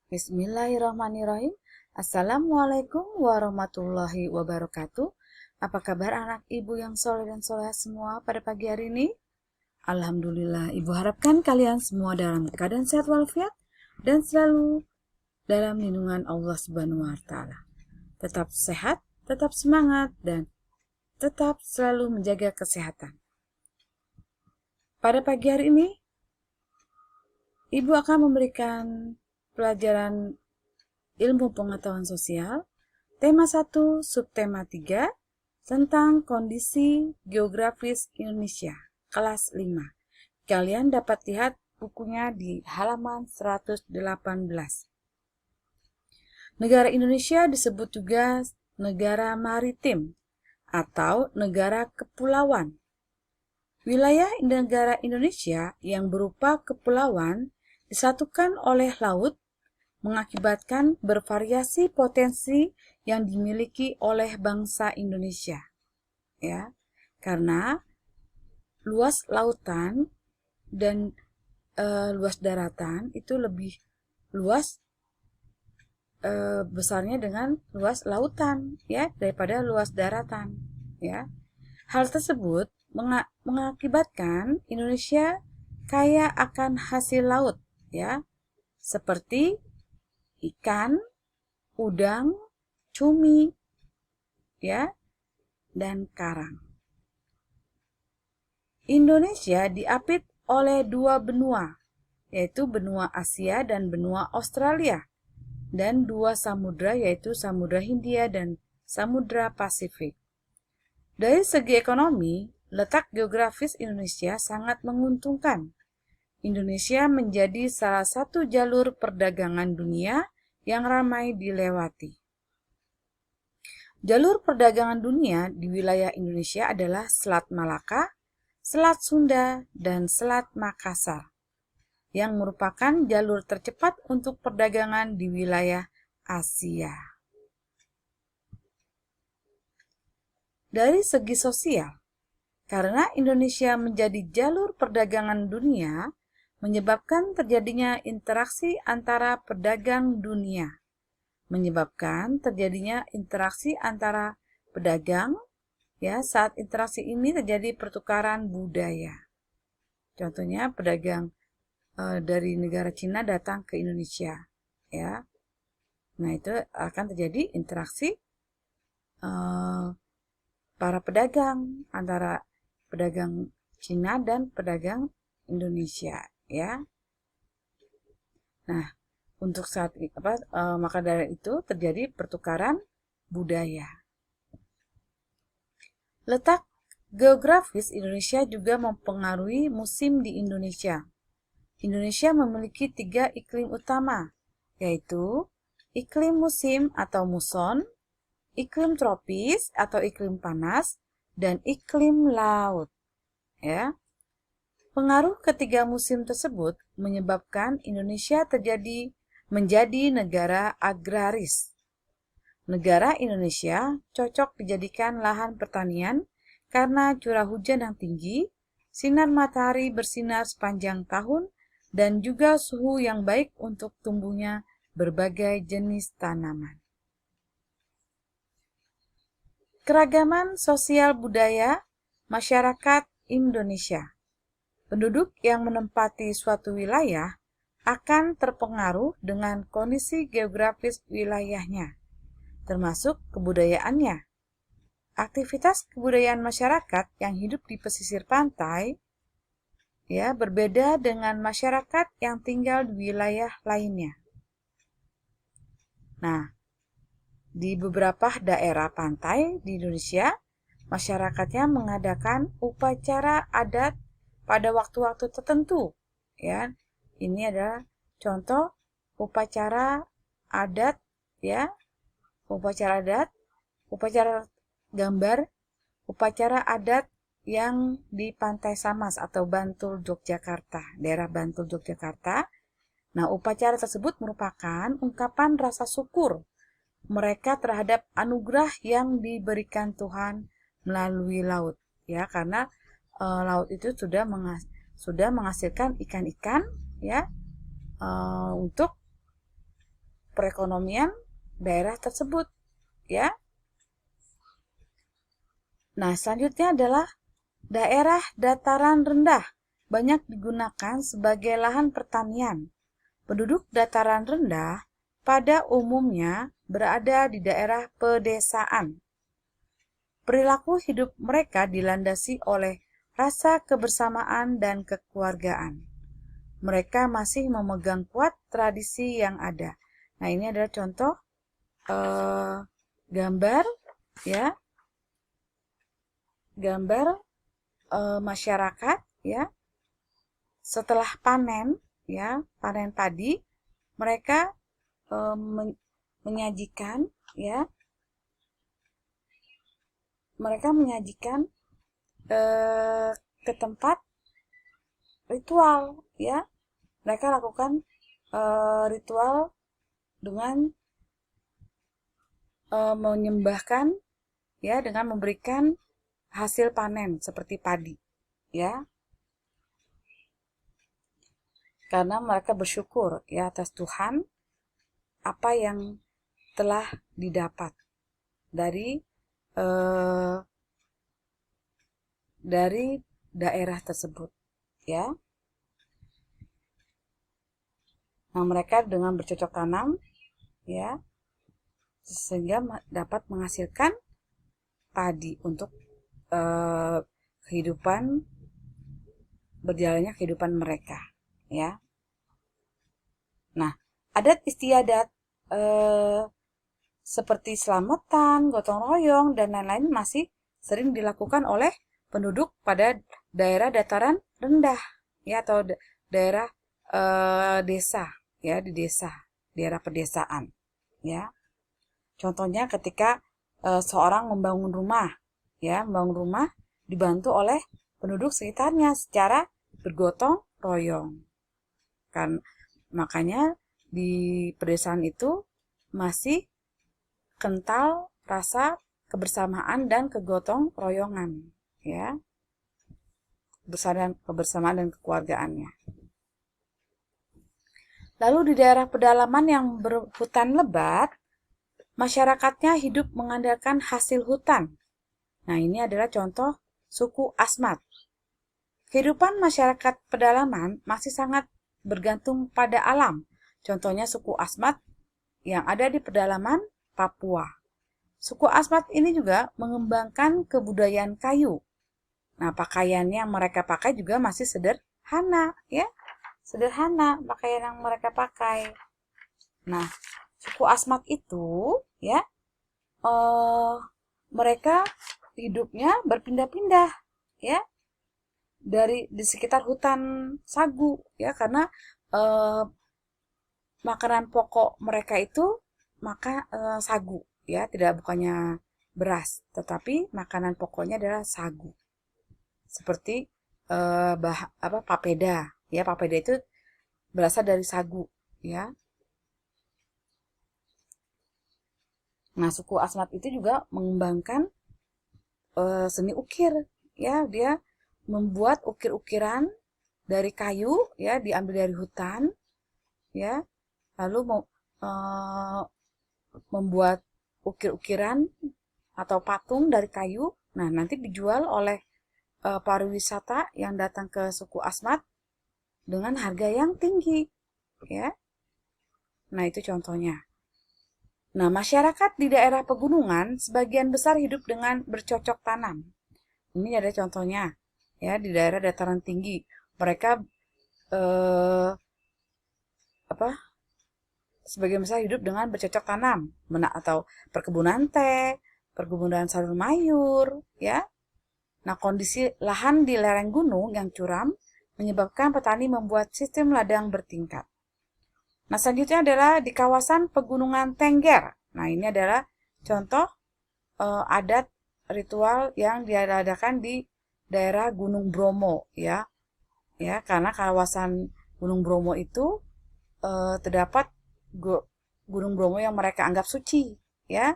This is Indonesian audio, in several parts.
Bismillahirrahmanirrahim. Assalamualaikum warahmatullahi wabarakatuh. Apa kabar anak ibu yang soleh dan soleh semua pada pagi hari ini? Alhamdulillah, ibu harapkan kalian semua dalam keadaan sehat walafiat dan selalu dalam lindungan Allah Subhanahu wa Ta'ala. Tetap sehat, tetap semangat, dan tetap selalu menjaga kesehatan. Pada pagi hari ini, ibu akan memberikan pelajaran ilmu pengetahuan sosial, tema 1, subtema 3, tentang kondisi geografis Indonesia, kelas 5. Kalian dapat lihat bukunya di halaman 118. Negara Indonesia disebut juga negara maritim atau negara kepulauan. Wilayah negara Indonesia yang berupa kepulauan disatukan oleh laut mengakibatkan bervariasi potensi yang dimiliki oleh bangsa Indonesia. Ya, karena luas lautan dan luas daratan itu lebih luas besarnya dengan luas lautan ya daripada luas daratan ya. Hal tersebut mengakibatkan Indonesia kaya akan hasil laut ya, seperti ikan, udang, cumi, ya, dan karang. Indonesia diapit oleh dua benua, yaitu benua Asia dan benua Australia, dan dua samudra, yaitu Samudra Hindia dan Samudra Pasifik. Dari segi ekonomi, letak geografis Indonesia sangat menguntungkan. Indonesia menjadi salah satu jalur perdagangan dunia yang ramai dilewati. Jalur perdagangan dunia di wilayah Indonesia adalah Selat Malaka, Selat Sunda, dan Selat Makassar, yang merupakan jalur tercepat untuk perdagangan di wilayah Asia. Dari segi sosial, karena Indonesia menjadi jalur perdagangan dunia, menyebabkan terjadinya interaksi antara pedagang dunia. Ya, saat interaksi ini terjadi pertukaran budaya. Contohnya pedagang dari negara Cina datang ke Indonesia, ya. Nah, itu akan terjadi interaksi para pedagang antara pedagang Cina dan pedagang Indonesia, ya. Nah, untuk saat maka dari itu terjadi pertukaran budaya. Letak geografis Indonesia juga mempengaruhi musim di Indonesia. Indonesia memiliki 3 iklim utama, yaitu iklim musim atau muson, iklim tropis atau iklim panas, dan iklim laut. Ya. Pengaruh ketiga musim tersebut menyebabkan Indonesia menjadi negara agraris. Negara Indonesia cocok dijadikan lahan pertanian karena curah hujan yang tinggi, sinar matahari bersinar sepanjang tahun, dan juga suhu yang baik untuk tumbuhnya berbagai jenis tanaman. Keragaman sosial budaya masyarakat Indonesia. Penduduk yang menempati suatu wilayah akan terpengaruh dengan kondisi geografis wilayahnya, termasuk kebudayaannya. Aktivitas kebudayaan masyarakat yang hidup di pesisir pantai ya berbeda dengan masyarakat yang tinggal di wilayah lainnya. Nah, di beberapa daerah pantai di Indonesia, masyarakatnya mengadakan upacara adat pada waktu-waktu tertentu, ya. Ini adalah contoh upacara adat, ya. Upacara adat, upacara gambar, upacara adat yang di Pantai Samas atau Bantul, Yogyakarta, daerah Bantul, Yogyakarta. Nah, upacara tersebut merupakan ungkapan rasa syukur mereka terhadap anugerah yang diberikan Tuhan melalui laut, ya, karena laut itu sudah menghasilkan ikan-ikan ya untuk perekonomian daerah tersebut, ya. Nah, selanjutnya adalah daerah dataran rendah banyak digunakan sebagai lahan pertanian. Penduduk dataran rendah pada umumnya berada di daerah pedesaan. Perilaku hidup mereka dilandasi oleh rasa kebersamaan dan kekeluargaan. Mereka masih memegang kuat tradisi yang ada. Nah, ini adalah contoh gambar, ya, gambar masyarakat, ya, setelah panen, ya, panen padi, mereka menyajikan, ya, mereka menyajikan ke tempat ritual, ya. Mereka lakukan ritual dengan menyembahkan, ya, dengan memberikan hasil panen seperti padi, ya. Karena mereka bersyukur, ya, atas Tuhan apa yang telah didapat dari daerah tersebut, ya. Nah, mereka dengan bercocok tanam, ya, sehingga dapat menghasilkan padi untuk berjalannya kehidupan mereka, ya. Nah, adat istiadat seperti selamatan, gotong royong, dan lain-lain masih sering dilakukan oleh penduduk pada daerah dataran rendah, ya, atau daerah desa, ya, di desa, daerah pedesaan, ya. Contohnya ketika seorang membangun rumah, ya, membangun rumah dibantu oleh penduduk sekitarnya secara bergotong royong. Kan makanya di pedesaan itu masih kental rasa kebersamaan dan kegotong royongan, ya. Kebersamaan dan kekeluargaannya. Lalu di daerah pedalaman yang berhutan lebat, masyarakatnya hidup mengandalkan hasil hutan. Nah, ini adalah contoh suku Asmat. Kehidupan masyarakat pedalaman masih sangat bergantung pada alam. Contohnya suku Asmat yang ada di pedalaman Papua. Suku Asmat ini juga mengembangkan kebudayaan kayu. Nah, pakaian yang mereka pakai juga masih sederhana, ya. Sederhana pakaian yang mereka pakai. Nah, suku Asmat itu, ya, mereka hidupnya berpindah-pindah, ya, di sekitar hutan sagu, ya, karena makanan pokok mereka itu sagu, ya, bukannya beras, tetapi makanan pokoknya adalah sagu. Seperti papeda, ya, papeda itu berasal dari sagu, ya. Nah, suku Asmat itu juga mengembangkan seni ukir, ya, dia membuat ukir-ukiran dari kayu, ya, diambil dari hutan, ya, lalu membuat ukir-ukiran atau patung dari kayu. Nah, nanti dijual oleh pariwisata yang datang ke suku Asmat dengan harga yang tinggi, ya. Nah, itu contohnya. Nah, masyarakat di daerah pegunungan sebagian besar hidup dengan bercocok tanam. Ini ada contohnya, ya, di daerah dataran tinggi. Mereka sebagian besar hidup dengan bercocok tanam, atau perkebunan teh, perkebunan sayur mayur, ya. Nah, kondisi lahan di lereng gunung yang curam menyebabkan petani membuat sistem ladang bertingkat. Nah, selanjutnya adalah di kawasan pegunungan Tengger. Nah, ini adalah contoh adat ritual yang diadakan di daerah Gunung Bromo, ya. Ya, karena kawasan Gunung Bromo itu terdapat Gunung Bromo yang mereka anggap suci, ya.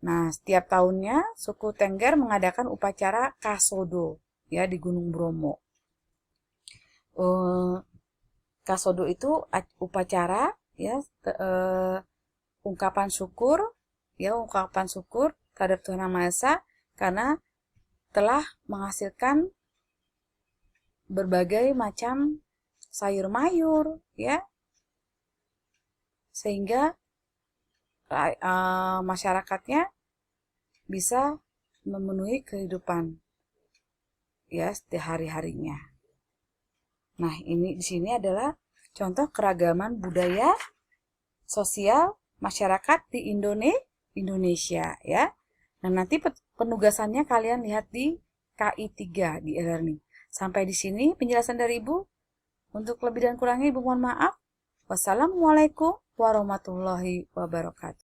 Nah, setiap tahunnya suku Tengger mengadakan upacara Kasodo, ya, di Gunung Bromo. Kasodo itu upacara, ya, ungkapan syukur, ya, ungkapan syukur terhadap Tuhan Yang Maha Esa karena telah menghasilkan berbagai macam sayur mayur, ya, sehingga masyarakatnya bisa memenuhi kehidupan, ya, setiap hari-harinya. Nah, ini di sini adalah contoh keragaman budaya sosial masyarakat di Indonesia, ya. Nah, nanti penugasannya kalian lihat di KI 3 di e-learning. Sampai di sini penjelasan dari Ibu. Untuk lebih dan kurangnya Ibu mohon maaf. Wassalamualaikum warahmatullahi wabarakatuh.